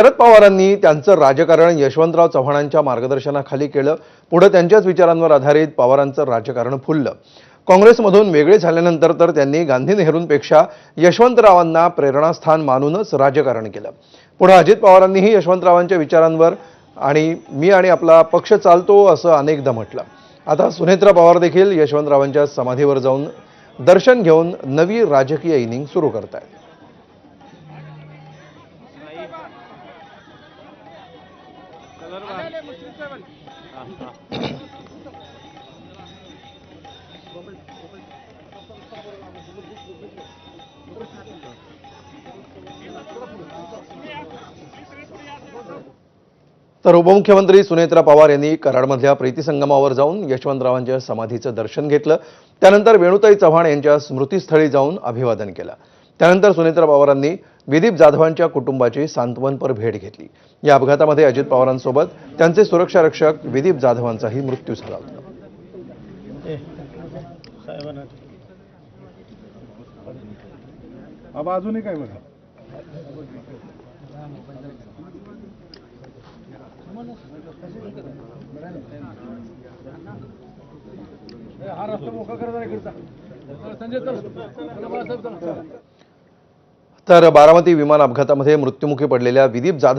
शरद पवारांनी त्यांचं राजकारण यशवंतराव चव्हाणांच्या मार्गदर्शनाखाली केलं। पुढे त्यांच्याच विचारांवर आधारित पवारांचं राजकारण फुललं। काँग्रेसमधून वेगळे झाल्यानंतर तर त्यांनी गांधी नेहरूंपेक्षा यशवंतरावांना प्रेरणास्थान मानूनच राजकारण केलं। पुढे अजित पवारांनीही यशवंतरावांच्या विचारांवर आणि मी आणि आपला पक्ष चालतो असं अनेकदा म्हटलं। आता सुनेत्रा पवार देखील यशवंतरावांच्या समाधीवर जाऊन दर्शन घेऊन नवी राजकीय इनिंग सुरू करतायत। तर उपमुख्यमंत्री सुनेत्रा पवार यांनी कराडमधल्या प्रीती संगमावर जाऊन यशवंतरावांच्या समाधीचं दर्शन घेतलं। त्यानंतर वेणुताई चव्हाण यांच्या स्मृतीस्थळी जाऊन अभिवादन केलं। त्यानंतर सुनेत्रा पवारांनी विदीप जाधवांच्या कुटुंबाची सांत्वनपर भेट घेतली। या अपघातामध्ये अजित पवारांसोबत त्यांचे सुरक्षा रक्षक विदीप जाधवांचाही मृत्यू झाला होता। अजूनही काय बघा तर बारामती विमान अपघातामध्ये मृत्युमुखी पडलेल्या विदीप जाधव